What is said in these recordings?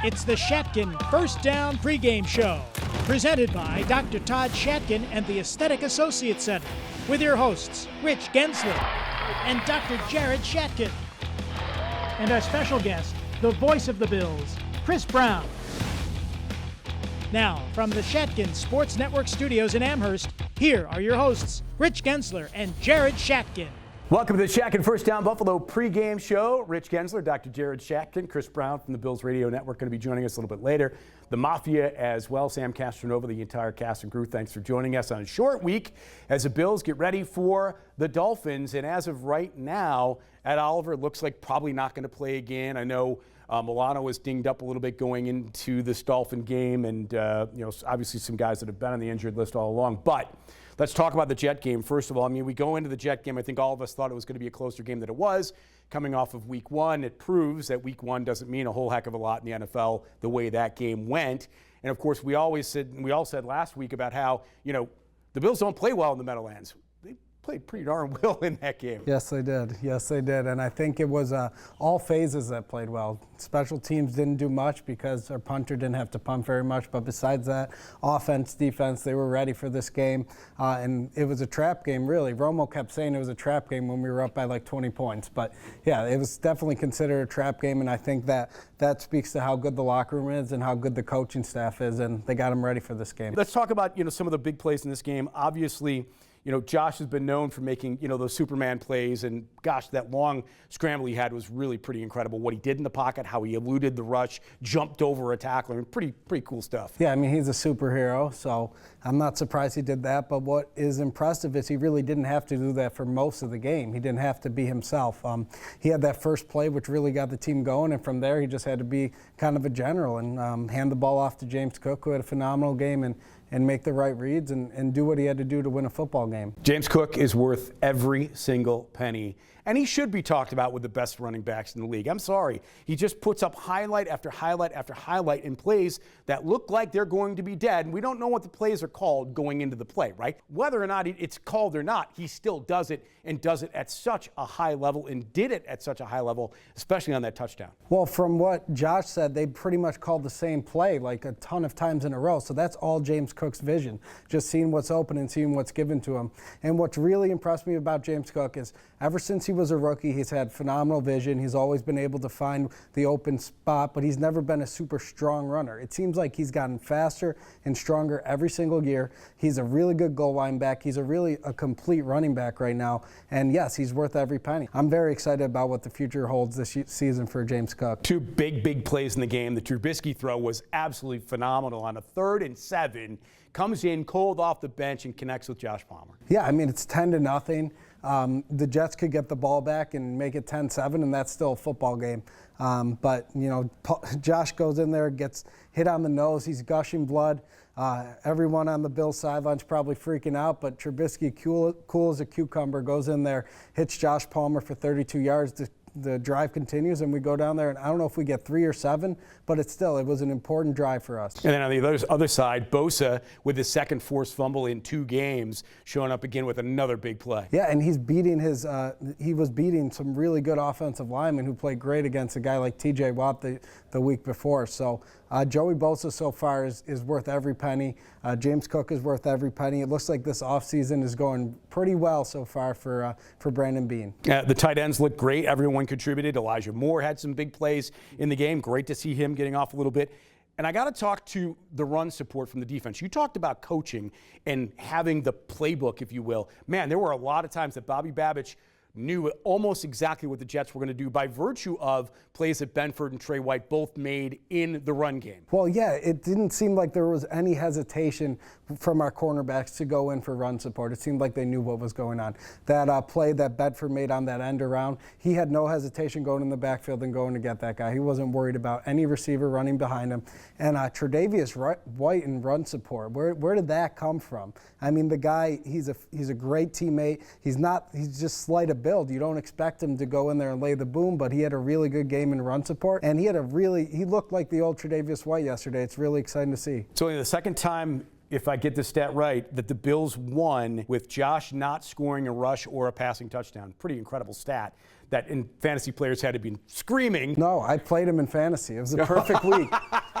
It's the Shatkin First Down Pregame Show, presented by Dr. Todd Shatkin and the Aesthetic Associates Center, with your hosts, Rich Gaenzler and Dr. Jared Shatkin. And our special guest, the voice of the Bills, Chris Brown. Now, from the Shatkin Sports Network studios in Amherst, here are your hosts, Rich Gaenzler and Jared Shatkin. Welcome to the Shatkin First Down Buffalo pregame show. Rich Gaenzler, Dr. Jared Shatkin, Chris Brown from the Bills Radio Network going to be joining us a little bit later. The Mafia as well, Sam Castronova, the entire cast and crew. Thanks for joining us on a short week as the Bills get ready for the Dolphins. And as of right now, Ed Oliver looks like probably not going to play again. I know Milano was dinged up a little bit going into this Dolphin game, and obviously some guys that have been on the injured list all along. But let's talk about the Jet game. First of all, we go into the Jet game. I think all of us thought it was going to be a closer game than it was. Coming off of week one, it proves that week one doesn't mean a whole heck of a lot in the NFL the way that game went. And of course, we all said last week about how, the Bills don't play well in the Meadowlands. Played pretty darn well in that game. Yes, they did. Yes, they did. And I think it was all phases that played well. Special teams didn't do much because our punter didn't have to punt very much. But besides that, offense, defense, they were ready for this game. And it was a trap game, really. Romo kept saying it was a trap game when we were up by like 20 points. But, yeah, it was definitely considered a trap game. And I think that speaks to how good the locker room is and how good the coaching staff is. And they got them ready for this game. Let's talk about, some of the big plays in this game. Obviously, Josh has been known for making, those Superman plays, and gosh, that long scramble he had was really pretty incredible. What he did in the pocket, how he eluded the rush, jumped over a tackler, pretty cool stuff. Yeah, he's a superhero, so I'm not surprised he did that. But what is impressive is he really didn't have to do that for most of the game. He didn't have to be himself. He had that first play, which really got the team going, and from there he just had to be kind of a general and hand the ball off to James Cook, who had a phenomenal game, and make the right reads and do what he had to do to win a football game. James Cook is worth every single penny, and he should be talked about with the best running backs in the league. I'm sorry. He just puts up highlight after highlight after highlight in plays that look like they're going to be dead, and we don't know what the plays are called going into the play, right? Whether or not it's called or not, he still does it and does it at such a high level and did it at such a high level, especially on that touchdown. Well, from what Josh said, they pretty much called the same play like a ton of times in a row, so that's all James Cook's vision, just seeing what's open and seeing what's given to him. And what's really impressed me about James Cook is ever since he was a rookie, he's had phenomenal vision. He's always been able to find the open spot, but he's never been a super strong runner. It seems like he's gotten faster and stronger every single year. He's a really good goal line back. He's a complete running back right now. And yes, he's worth every penny. I'm very excited about what the future holds this season for James Cook. Two big plays in the game. The Trubisky throw was absolutely phenomenal on a 3rd and 7. Comes in cold off the bench and connects with Josh Palmer. Yeah, it's 10-0. The Jets could get the ball back and make it 10-7, and that's still a football game. But Josh goes in there, gets hit on the nose. He's gushing blood. Everyone on the Bills sidelines probably freaking out, but Trubisky, cool as a cucumber, goes in there, hits Josh Palmer for 32 yards. The drive continues, and we go down there, and I don't know if we get 3 or 7, but it was an important drive for us. And then on the other side, Bosa with his second forced fumble in 2 games, showing up again with another big play. Yeah, and he's beating he was beating some really good offensive linemen who played great against a guy like T.J. Watt the week before. So Joey Bosa so far is worth every penny. James Cook is worth every penny. It looks like this offseason is going pretty well so far for Brandon Beane. The tight ends look great. Everyone contributed. Elijah Moore had some big plays in the game. Great to see him getting off a little bit. And I got to talk to the run support from the defense. You talked about coaching and having the playbook, if you will. Man, there were a lot of times that Bobby Babich knew almost exactly what the Jets were going to do by virtue of plays that Benford and Trey White both made in the run game. Well, yeah, it didn't seem like there was any hesitation from our cornerbacks to go in for run support. It seemed like they knew what was going on. That play that Bedford made on that end around, he had no hesitation going in the backfield and going to get that guy. He wasn't worried about any receiver running behind him. And Tre'Davious White in run support, where did that come from? The guy, he's a great teammate. He's just slight of build. You don't expect him to go in there and lay the boom, but he had a really good game in run support, and he looked like the old Tre'Davious White yesterday. It's really exciting to see. It's only the second time if I get this stat right, that the Bills won with Josh not scoring a rush or a passing touchdown. Pretty incredible stat that in fantasy players had to be screaming. No, I played him in fantasy. It was a perfect week.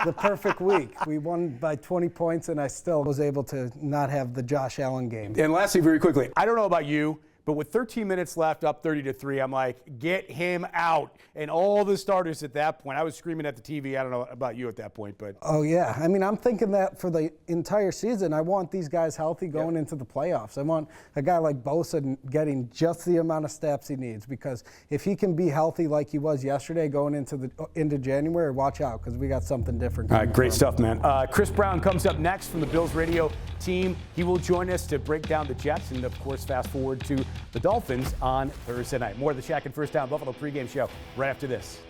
The perfect week. We won by 20 points, and I still was able to not have the Josh Allen game. And lastly, very quickly, I don't know about you, but with 13 minutes left, up 30-3, I'm like, get him out. And all the starters at that point, I was screaming at the TV. I don't know about you at that point, but. Oh, yeah. I mean, I'm thinking that for the entire season, I want these guys healthy going into the playoffs. I want a guy like Bosa getting just the amount of steps he needs, because if he can be healthy like he was yesterday going into January, watch out, because we got something different. All right, great stuff, man. Chris Brown comes up next from the Bills radio team. He will join us to break down the Jets and, of course, fast forward to the Dolphins on Thursday night. More of the Shatkin First Down Buffalo pregame show right after this.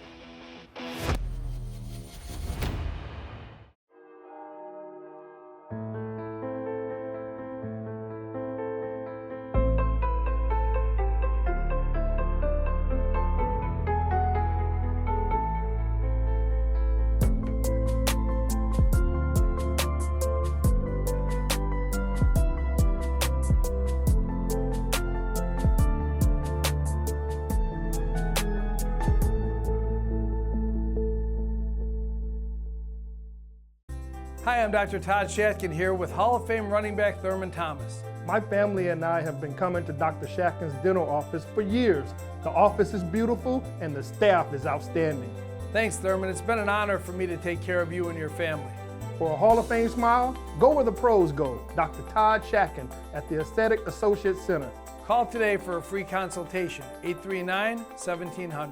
Hi, I'm Dr. Todd Shatkin here with Hall of Fame running back Thurman Thomas. My family and I have been coming to Dr. Shatkin's dental office for years. The office is beautiful and the staff is outstanding. Thanks, Thurman. It's been an honor for me to take care of you and your family. For a Hall of Fame smile, go where the pros go. Dr. Todd Shatkin at the Aesthetic Associates Center. Call today for a free consultation, 839-1700.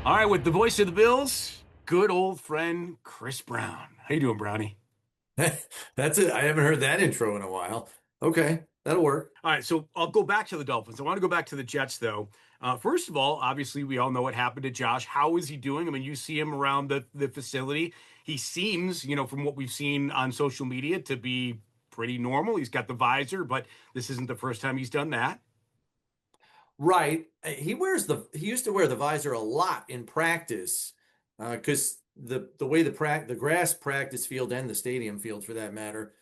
All right, with the voice of the Bills, good old friend Chris Brown. How you doing, Brownie? That's it. I haven't heard that intro in a while. Okay, that'll work. All right, so I'll go back to the Dolphins. I want to go back to the Jets, though. First of all, obviously, we all know what happened to Josh. How is he doing? I mean, you see him around the facility. He seems, from what we've seen on social media, to be pretty normal. He's got the visor, but this isn't the first time he's done that. Right. He used to wear the visor a lot in practice because the way the grass practice field and the stadium field, for that matter,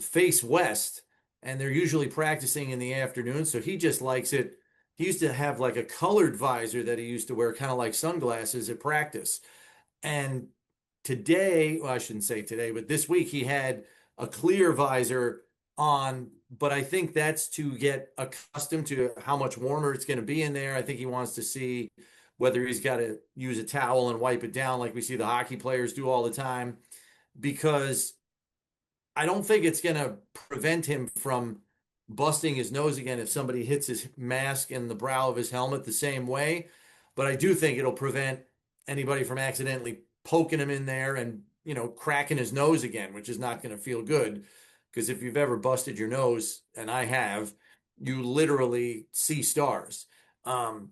face west, and they're usually practicing in the afternoon. So he just likes it. He used to have like a colored visor that he used to wear, kind of like sunglasses at practice. And today, well, I shouldn't say today, but this week he had a clear visor on, but I think that's to get accustomed to how much warmer it's going to be in there. I think he wants to see whether he's got to use a towel and wipe it down like we see the hockey players do all the time, because I don't think it's going to prevent him from busting his nose again if somebody hits his mask in the brow of his helmet the same way. But I do think it'll prevent anybody from accidentally poking him in there and, cracking his nose again, which is not going to feel good. Because if you've ever busted your nose, and I have, you literally see stars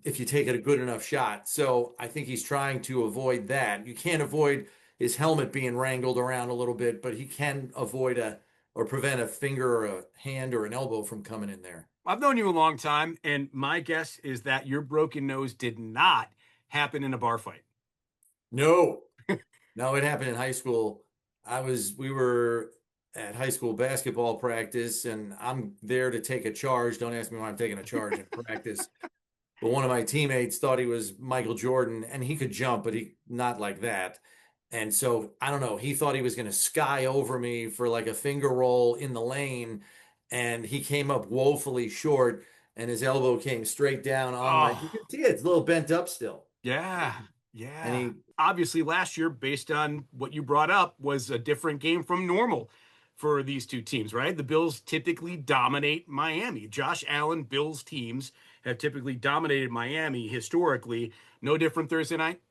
if you take it a good enough shot. So I think he's trying to avoid that. You can't avoid his helmet being wrangled around a little bit, but he can avoid or prevent a finger or a hand or an elbow from coming in there. I've known you a long time, and my guess is that your broken nose did not happen in a bar fight. No, no, it happened in high school. We were at high school basketball practice, and I'm there to take a charge. Don't ask me why I'm taking a charge in practice. But one of my teammates thought he was Michael Jordan, and he could jump, but he not like that. And so, I don't know, he thought he was going to sky over me for like a finger roll in the lane, and he came up woefully short, and his elbow came straight down on my, you can see it's a little bent up still. Yeah. Yeah. And obviously last year, based on what you brought up, was a different game from normal for these two teams, right? The Bills typically dominate Miami. Josh Allen, Bills teams have typically dominated Miami historically. No different Thursday night?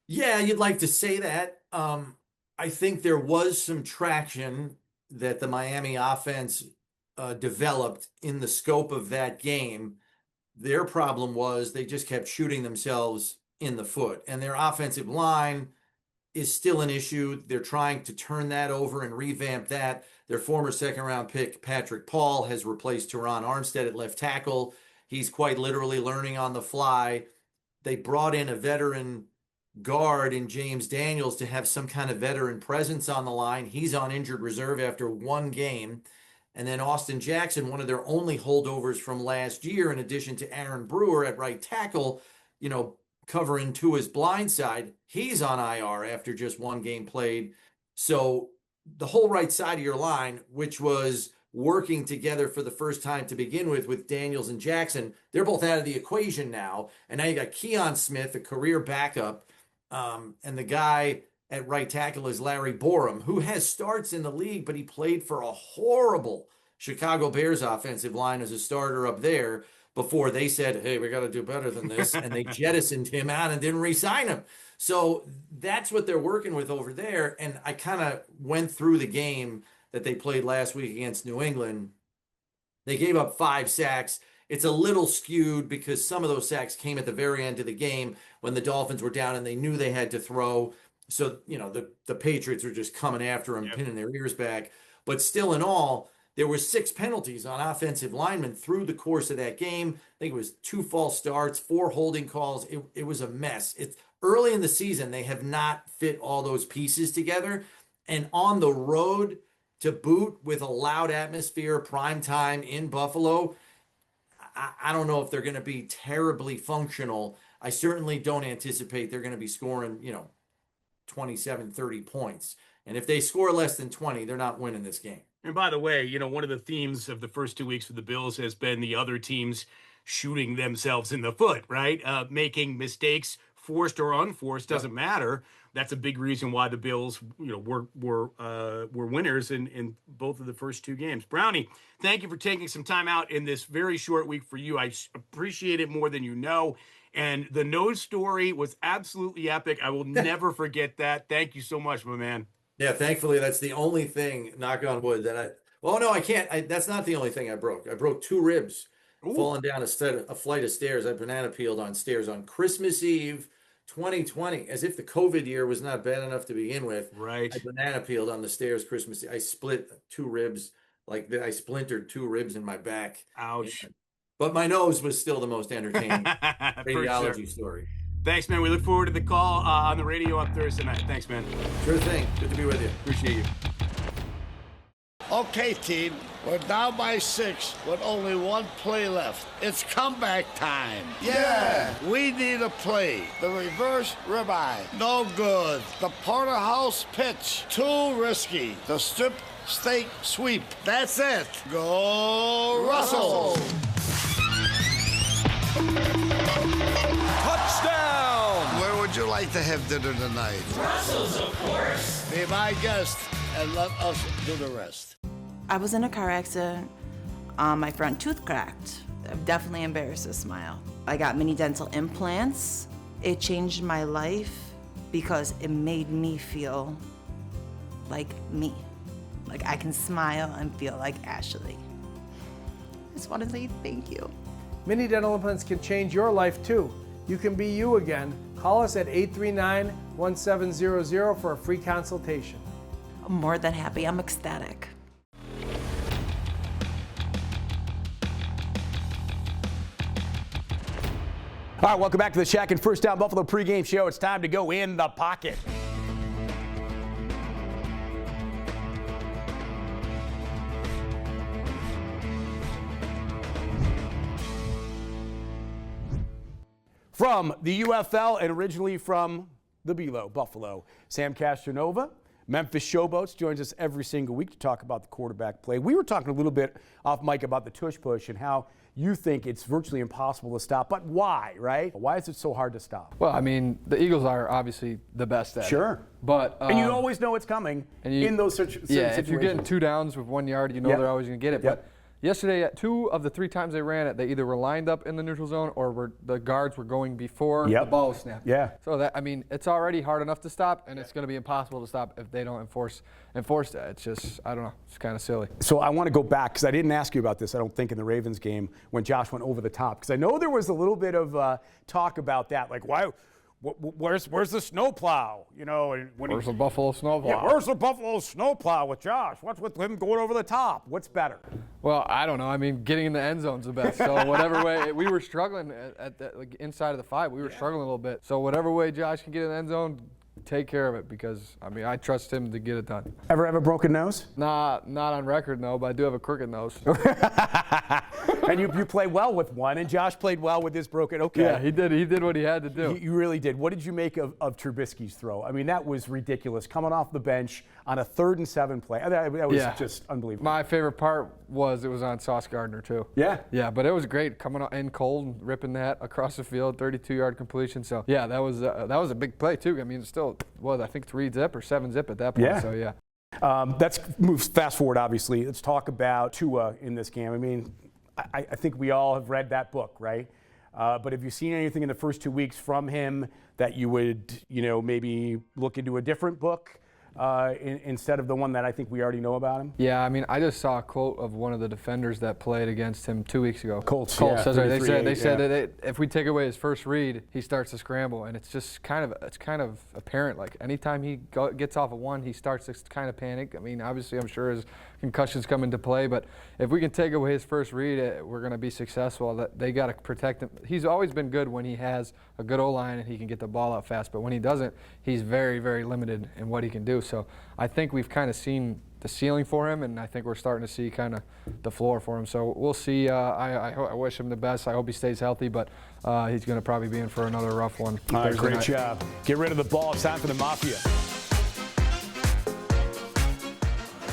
Yeah, you'd like to say that. I think there was some traction that the Miami offense developed in the scope of that game. Their problem was they just kept shooting themselves in the foot, and their offensive line is still an issue. They're trying to turn that over and revamp that. Their former second-round pick, Patrick Paul, has replaced Teron Armstead at left tackle, He's quite literally learning on the fly. They brought in a veteran guard in James Daniels to have some kind of veteran presence on the line. He's on injured reserve after one game. And then Austin Jackson, one of their only holdovers from last year, in addition to Aaron Brewer at right tackle, covering Tua's blind side, he's on IR after just one game played. So the whole right side of your line, which was working together for the first time to begin with Daniels and Jackson, they're both out of the equation now. And now you got Keon Smith, a career backup, and the guy at right tackle is Larry Borum, who has starts in the league, but he played for a horrible Chicago Bears offensive line as a starter up there before they said, hey, we got to do better than this. And they jettisoned him out and didn't re-sign him. So that's what they're working with over there. And I kind of went through the game that they played last week against New England. They gave up 5 sacks. It's a little skewed because some of those sacks came at the very end of the game when the Dolphins were down and they knew they had to throw. So, the Patriots were just coming after them, pinning their ears back. But still in all, there were 6 penalties on offensive linemen through the course of that game. I think it was 2 false starts, 4 holding calls. It was a mess. It's early in the season. They have not fit all those pieces together. And on the road to boot with a loud atmosphere, prime time in Buffalo, I don't know if they're going to be terribly functional. I certainly don't anticipate they're going to be scoring, 27, 30 points. And if they score less than 20, they're not winning this game. And by the way, one of the themes of the first 2 weeks for the Bills has been the other teams shooting themselves in the foot, right? Making mistakes, forced or unforced, doesn't matter. That's a big reason why the Bills, were winners in both of the first 2 games. Brownie, thank you for taking some time out in this very short week for you. I appreciate it more than you know. And the nose story was absolutely epic. I will never forget that. Thank you so much, my man. Yeah, thankfully, that's the only thing, knock on wood, that I can't. That's not the only thing I broke. I broke 2 ribs falling down a flight of stairs. I banana peeled on stairs on Christmas Eve, 2020, as if the COVID year was not bad enough to begin with. Right. I banana peeled on the stairs Christmas Eve. I split 2 ribs, I splintered 2 ribs in my back. Ouch. But my nose was still the most entertaining radiology story. Thanks, man. We look forward to the call on the radio on Thursday night. Thanks, man. Sure thing. Good to be with you. Appreciate you. Okay, team, we're down by 6 with only 1 play left. It's comeback time. Yeah! We need a play. The reverse ribeye, no good. The porterhouse pitch, too risky. The strip steak sweep, that's it. Go Russell! Touchdown! Where would you like to have dinner tonight? Russell's, of course. Be my guest and let us do the rest. I was in a car accident. My front tooth cracked. I'm definitely embarrassed to smile. I got mini dental implants. It changed my life because it made me feel like me. Like I can smile and feel like Ashley. I just want to say thank you. Mini dental implants can change your life too. You can be you again. Call us at 839-1700 for a free consultation. I'm more than happy. I'm ecstatic. All right, welcome back to the Shatkin First Down Buffalo pregame show. It's time to go in the pocket. From the UFL and originally from the Below, Buffalo, Sam Castronova, Memphis Showboats, joins us every single week to talk about the quarterback play. We were talking a little bit off mic about the tush push and how you think it's virtually impossible to stop, but why, right? Why is it so hard to stop? Well, I mean, the Eagles are obviously the best at it. But and you always know it's coming in those situations. Yeah, if you're getting 2 downs with 1 yard, you know they're always going to get it. But yesterday, 2 of the 3 times they ran it, they either were lined up in the neutral zone or the guards were going before the ball was snapped. So that, I mean, it's already hard enough to stop, and it's going to be impossible to stop if they don't enforce that. It's just, I don't know, it's kind of silly. So I want to go back, because I didn't ask you about this, I don't think, in the Ravens game when Josh went over the top, because I know there was a little bit of talk about that, like where's the snowplow? You know, and where's the Buffalo snowplow? Yeah, where's the Buffalo snowplow with Josh? What's with him going over the top? What's better? Well, I don't know. I mean, getting in the end zone's the best. So whatever way we were struggling at the, like, inside of the 5, we were struggling a little bit. So whatever way Josh can get in the end zone, take care of it, because I mean, I trust him to get it done. Ever have a broken nose? Not on record, no, but I do have a crooked nose. And you play well with one, and Josh played well with his broken. Okay. Yeah, he did. He did what he had to do. You really did. What did you make of Trubisky's throw? I mean, that was ridiculous. Coming off the bench on a 3rd and 7 play. That was just unbelievable. My favorite part was it was on Sauce Gardner, too. Yeah? Yeah, but it was great coming in cold and ripping that across the field, 32-yard completion. So, yeah, that was a big play, too. I mean, it's still, I think 3-zip or 7-zip at that point. Yeah. So, yeah. Let's move fast forward, obviously. Let's talk about Tua in this game. I mean, I think we all have read that book, right? But have you seen anything in the first 2 weeks from him that you would, maybe look into a different book instead of the one that I think we already know about him? Yeah, I mean, I just saw a quote of one of the defenders that played against him 2 weeks ago. Colts, yeah, says right. They said yeah. that if we take away his first read, he starts to scramble, and it's just kind of apparent. Like anytime he gets off of one, he starts to kind of panic. I mean, obviously, I'm sure his concussions come into play, but if we can take away his first read, we're going to be successful. They got to protect him. He's always been good when he has a good O-line and he can get the ball out fast, but when he doesn't, he's very, very limited in what he can do. So I think we've kind of seen the ceiling for him, and I think we're starting to see kind of the floor for him. So we'll see. I wish him the best. I hope he stays healthy, but he's going to probably be in for another rough one. All right, great job. Get rid of the ball. It's time for the Mafia.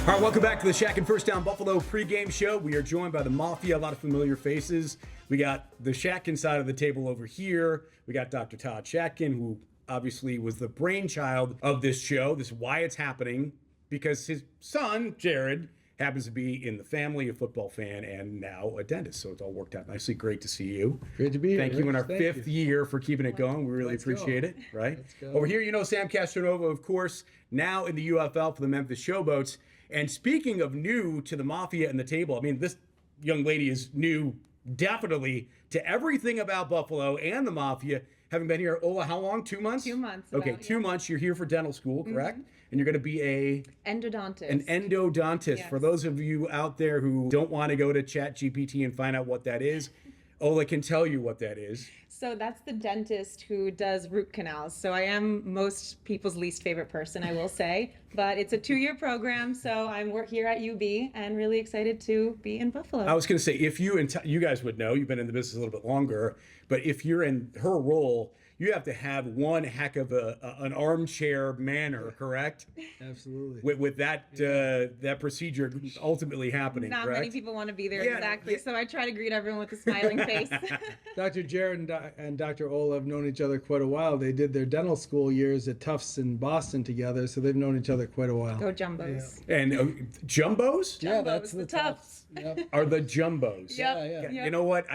All right, welcome back to the Shatkin First Down Buffalo pregame show. We are joined by the Mafia, a lot of familiar faces. We got the Shatkin side of the table over here. We got Dr. Todd Shatkin, who obviously was the brainchild of this show. This is why it's happening, because his son, Jared, happens to be in the family, a football fan, and now a dentist. So it's all worked out nicely. Great to see you. Great to be here. Thank you in our 5th year for keeping it going. We really appreciate it, right? Over here, Sam Castronova, of course, now in the UFL for the Memphis Showboats. And speaking of new to the Mafia and the table, I mean, this young lady is new definitely to everything about Buffalo and the Mafia. Having been here, Ola, how long? 2 months? 2 months. Okay, 2 months. You're here for dental school, correct? Mm-hmm. And you're going to be an endodontist. Yes. For those of you out there who don't want to go to ChatGPT and find out what that is, Ola can tell you what that is. So that's the dentist who does root canals. So I am most people's least favorite person, I will say. But it's a 2-year program, so I'm here at UB and really excited to be in Buffalo. I was going to say, if you guys would know, you've been in the business a little bit longer, but if you're in her role, you have to have one heck of an armchair manner, correct? Absolutely. With that that procedure ultimately happening, Not correct? many people want to be there, exactly. So I try to greet everyone with a smiling face. Dr. Jared and Dr. Ola have known each other quite a while. They did their dental school years at Tufts in Boston together, so they've known each other quite a while. Go Jumbos. Yeah. And Jumbos? Yeah, that's the Tufts. Yep. Are the Jumbos. Yeah. You know what?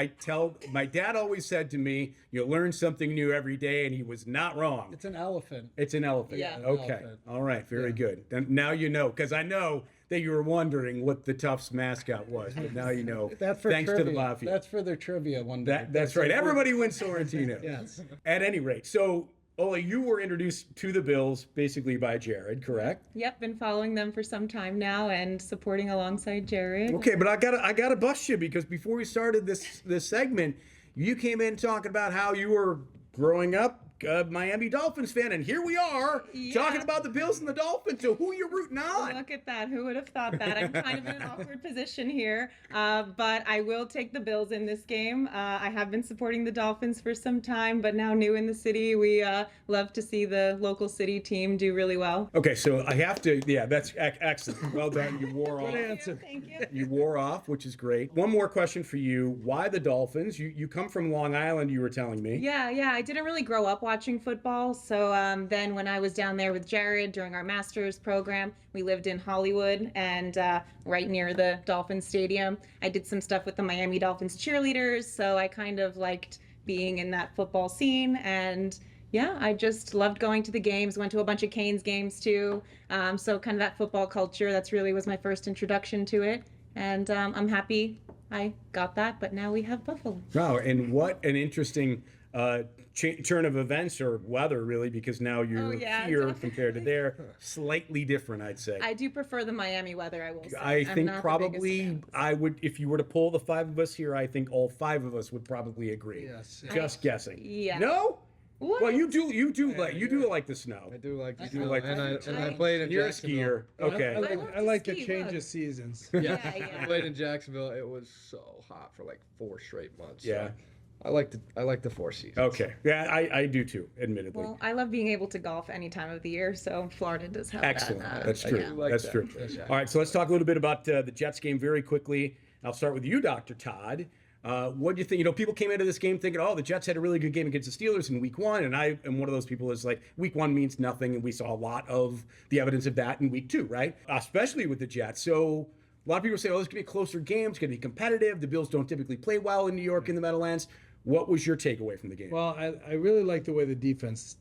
My dad always said to me, you learn something new every day, and he was not wrong. It's an elephant. It's an elephant. Yeah. Okay. Elephant. All right. Very good. And now you know, because I know that you were wondering what the Tufts mascot was, but now you know. That's for thanks trivia. to the Mafia. That's for their trivia one day. That's right. Everybody wins Sorrentino. Yes. At any rate, so Ola, you were introduced to the Bills basically by Jared, correct? Yep, been following them for some time now and supporting alongside Jared. Okay, but I gotta bust you, because before we started this segment, you came in talking about how you were growing up Miami Dolphins fan, and here we are talking about the Bills and the Dolphins. So who are you rooting on? Look at that. Who would have thought that? I'm kind of in an awkward position here, but I will take the Bills in this game. I have been supporting the Dolphins for some time, but now new in the city, we love to see the local city team do really well. Okay, so I have to, that's excellent. Well done. You wore off. Good answer. Thank you. You wore off, which is great. One more question for you. Why the Dolphins? You come from Long Island, you were telling me. Yeah. I didn't really grow up watching football. So then when I was down there with Jared during our master's program, we lived in Hollywood and right near the Dolphins Stadium. I did some stuff with the Miami Dolphins cheerleaders. So I kind of liked being in that football scene. And yeah, I just loved going to the games, went to a bunch of Canes games too. So kind of that football culture, that's really was my first introduction to it. And I'm happy I got that, but now we have Buffalo. Wow, and what an interesting turn of events or weather, really, because now you're here compared to there. Slightly different, I'd say. I do prefer the Miami weather, I will say. I think probably I would, if you were to poll the 5 of us here, I think all 5 of us would probably agree. Yes. Just guessing. Yeah. No? What? Well, you do like the snow. I do like the do snow. like and I played in You're a Jacksonville. skier. Okay. I like the change of seasons. Yeah. I played in Jacksonville. It was so hot for like 4 straight months. Yeah. So I like the 4 seasons. Okay. Yeah, I do too, admittedly. Well, I love being able to golf any time of the year, so Florida does have Excellent. that. That's true. That's true. All right, so let's talk a little bit about the Jets game very quickly. I'll start with you, Dr. Todd. What do you think? You know, people came into this game thinking, oh, the Jets had a really good game against the Steelers in week 1. And I am one of those people that's like, week 1 means nothing. And we saw a lot of the evidence of that in week 2, right? Especially with the Jets. So a lot of people say, oh, this could be a closer game. It's going to be competitive. The Bills don't typically play well in New York in the Meadowlands. What was your takeaway from the game? Well, I really liked the way the defense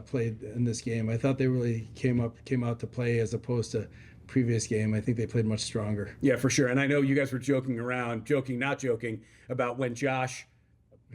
played in this game. I thought they really came out to play as opposed to previous game. I think they played much stronger. Yeah, for sure. And I know you guys were joking around, not joking, about when Josh,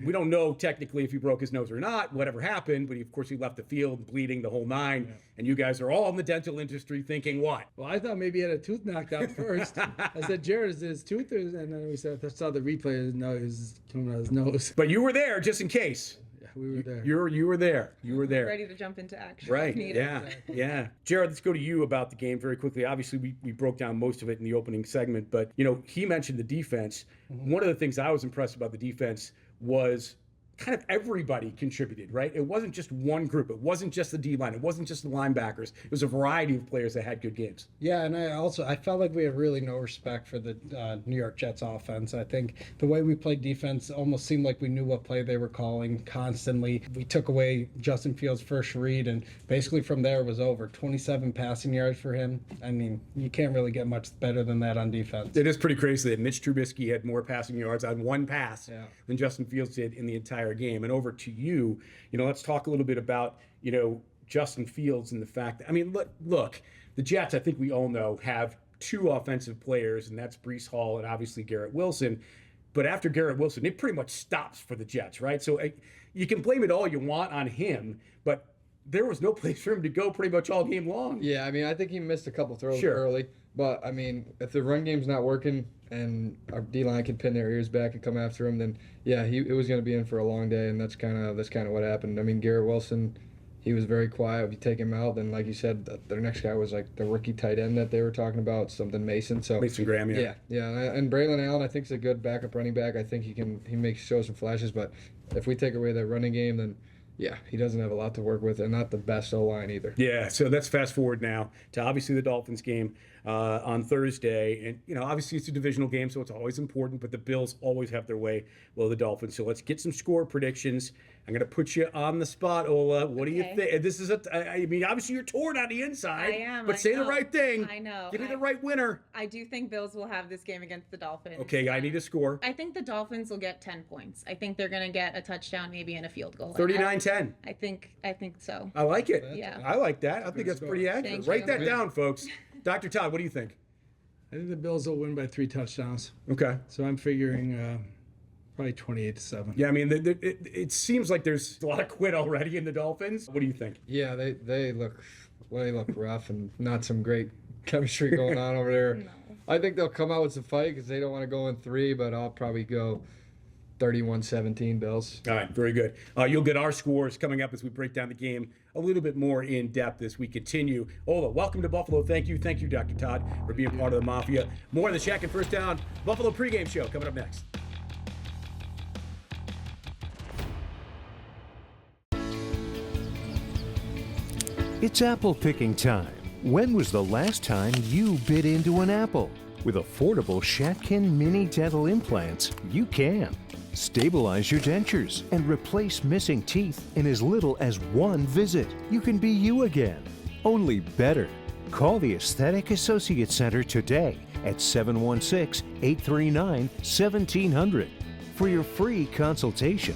we don't know technically if he broke his nose or not, whatever happened, but of course he left the field bleeding the whole 9. Yeah. And you guys are all in the dental industry thinking what? Well, I thought maybe he had a tooth knocked out first. I said, Jared, is his tooth? And then we said, I saw the replay. No, it was coming out of his nose. But you were there just in case. We were there. You were there. You were there. Ready to jump into action. Right. Yeah. Yeah. Jared, let's go to you about the game very quickly. Obviously, we broke down most of it in the opening segment, but you know, he mentioned the defense. One of the things I was impressed about the defense was kind of everybody contributed, right? It wasn't just one group. It wasn't just the D-line. It wasn't just the linebackers. It was a variety of players that had good games. Yeah, and I felt like we had really no respect for the New York Jets offense. I think the way we played defense almost seemed like we knew what play they were calling constantly. We took away Justin Fields' first read, and basically from there it was over. 27 passing yards for him. I mean, you can't really get much better than that on defense. It is pretty crazy that Mitch Trubisky had more passing yards on one pass than Justin Fields did in the entire game. And over to you, let's talk a little bit about, Justin Fields and the fact that, I mean, look, the Jets, I think we all know, have 2 offensive players, and that's Breece Hall and obviously Garrett Wilson. But after Garrett Wilson, it pretty much stops for the Jets, right? So you can blame it all you want on him, but there was no place for him to go pretty much all game long. Yeah, I mean, I think he missed a couple throws early. But, I mean, if the run game's not working and our D-line can pin their ears back and come after him, then, yeah, it was going to be in for a long day, and that's kind of what happened. I mean, Garrett Wilson, he was very quiet. If you take him out, then, like you said, their next guy was, like, the rookie tight end that they were talking about, something Mason. So Mason Graham, yeah. Yeah, and Braylon Allen, I think, is a good backup running back. I think he shows some flashes, but if we take away that running game, then – yeah, he doesn't have a lot to work with, and not the best O-line either. Yeah, so let's fast forward now to obviously the Dolphins game on Thursday. And, obviously it's a divisional game, so it's always important, but the Bills always have their way. Well, the Dolphins. So let's get some score predictions. I'm going to put you on the spot, Ola. What do you think? This is I mean, obviously you're torn on the inside. I am. But say the right thing. I know. Give me the right winner. I do think Bills will have this game against the Dolphins. Okay, I need a score. I think the Dolphins will get 10 points. I think they're going to get a touchdown, maybe, and a field goal. 39-10. I think so. I like it. Yeah. I like that. I think that's pretty accurate. Write that down, folks. Dr. Todd, what do you think? I think the Bills will win by 3 touchdowns. Okay. So I'm figuring probably 28-7. Yeah, I mean, it seems like there's a lot of quit already in the Dolphins. What do you think? Yeah, they look rough and not some great chemistry going on over there. No. I think they'll come out with some fight because they don't want to go in 3, but I'll probably go 31-17 Bills. All right, very good. You'll get our scores coming up as we break down the game a little bit more in depth as we continue. Ola, welcome to Buffalo. Thank you, Dr. Todd, for being part of the Mafia. More of the Shatkin F.I.R.S.T Down Buffalo pregame show coming up next. It's apple picking time. When was the last time you bit into an apple? With affordable Shatkin mini dental implants, you can. Stabilize your dentures and replace missing teeth in as little as 1 visit. You can be you again, only better. Call the Aesthetic Associate Center today at 716-839-1700 for your free consultation.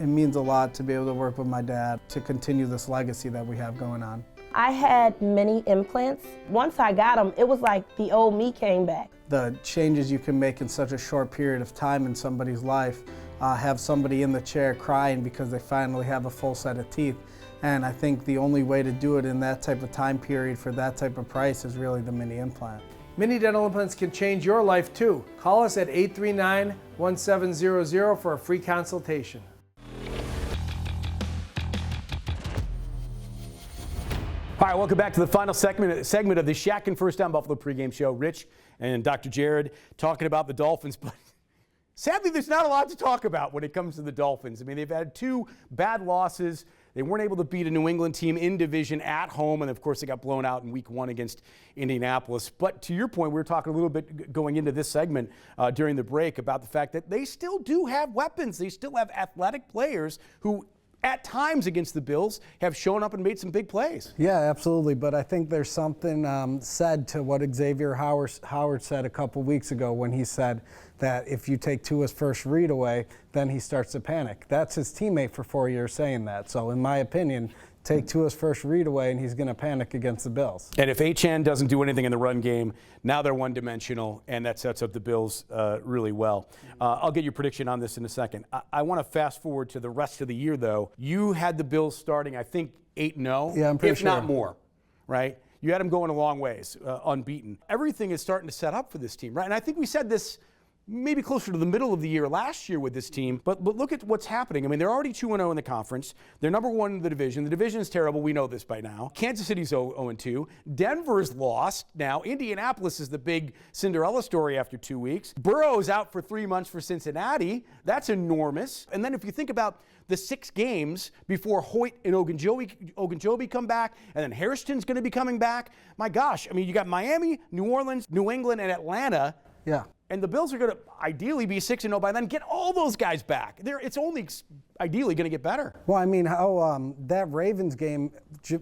It means a lot to be able to work with my dad to continue this legacy that we have going on. I had many implants. Once I got them, it was like the old me came back. The changes you can make in such a short period of time in somebody's life have somebody in the chair crying because they finally have a full set of teeth. And I think the only way to do it in that type of time period for that type of price is really the mini implant. Mini dental implants can change your life too. Call us at 839-1700 for a free consultation. All right, welcome back to the final segment of the Shatkin First Down Buffalo pregame show. Rich and Dr. Jared talking about the Dolphins, but sadly there's not a lot to talk about when it comes to the Dolphins. I mean, they've had 2 bad losses. They weren't able to beat a New England team in division at home, and of course they got blown out in week 1 against Indianapolis. But to your point, we were talking a little bit going into this segment during the break about the fact that they still do have weapons. They still have athletic players who at times against the Bills have shown up and made some big plays. Yeah, absolutely. But I think there's something said to what Xavier Howard said a couple weeks ago when he said that if you take Tua's first read away, then he starts to panic. That's his teammate for 4 years saying that. So in my opinion, take Tua's first read away and he's going to panic against the Bills. And if Achane doesn't do anything in the run game, now they're one-dimensional, and that sets up the Bills really well. I'll get your prediction on this in a second. I want to fast forward to the rest of the year, though. You had the Bills starting, I think, 8-0, yeah, I'm pretty if not more, right? You had them going a long ways, unbeaten. Everything is starting to set up for this team, right? And I think we said this maybe closer to the middle of the year last year with this team, but look at what's happening. I mean, they're already 2-0 in the conference. They're number 1 in the division. The division is terrible. We know this by now. Kansas City's 0-2. Denver's lost now. Indianapolis is the big Cinderella story after 2 weeks. Burrow's out for 3 months for Cincinnati. That's enormous. And then if you think about the 6 games before Hoyt and Ogunjobi come back, and then Hairston's going to be coming back. My gosh, I mean, you got Miami, New Orleans, New England, and Atlanta. Yeah. And the Bills are going to ideally be 6-0 by then. Get all those guys back. It's only ideally going to get better. Well, I mean, how that Ravens game,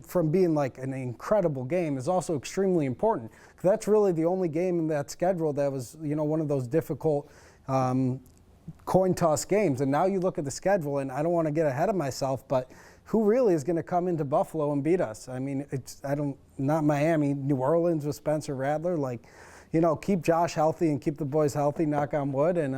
from being like an incredible game, is also extremely important. That's really the only game in that schedule that was, one of those difficult coin toss games. And now you look at the schedule, and I don't want to get ahead of myself, but who really is going to come into Buffalo and beat us? I mean, not Miami, New Orleans with Spencer Rattler, keep Josh healthy and keep the boys healthy, knock on wood, and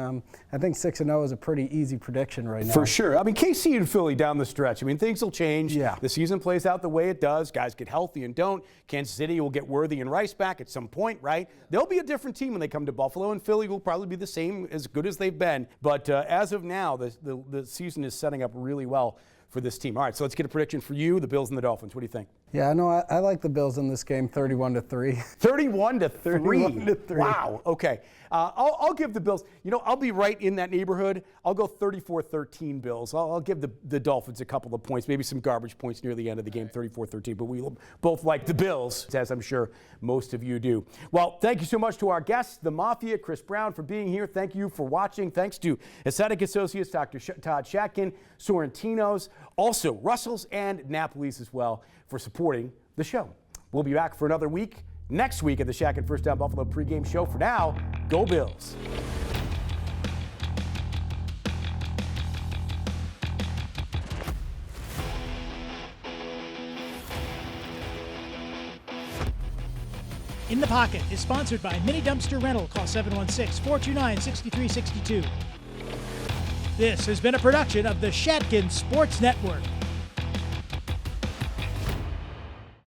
I think 6-0 is a pretty easy prediction right now. For sure. I mean, KC and Philly down the stretch. I mean, things will change. Yeah. The season plays out the way it does. Guys get healthy and don't. Kansas City will get Worthy and Rice back at some point, right? They'll be a different team when they come to Buffalo, and Philly will probably be the same, as good as they've been. But as of now, the season is setting up really well for this team. All right, so let's get a prediction for you, the Bills and the Dolphins. What do you think? Yeah, no, I like the Bills in this game, 31-3. 31-3. 31-3. Wow. Okay. I'll give the Bills. I'll be right in that neighborhood. I'll go 34-13 Bills. I'll give the Dolphins a couple of points, maybe some garbage points near the end of the game, 34-13. But we both like the Bills, as I'm sure most of you do. Well, thank you so much to our guests, the Mafia, Chris Brown, for being here. Thank you for watching. Thanks to Aesthetic Associates, Dr. Todd Shatkin, Sorrentinos, also Russell's and Napoli's as well, for supporting the show. We'll be back for another week next week at the Shatkin First Down Buffalo pregame show. For now, go Bills. In the Pocket is sponsored by Mini Dumpster Rental. Call 716-429-6362. This has been a production of the Shatkin Sports Network.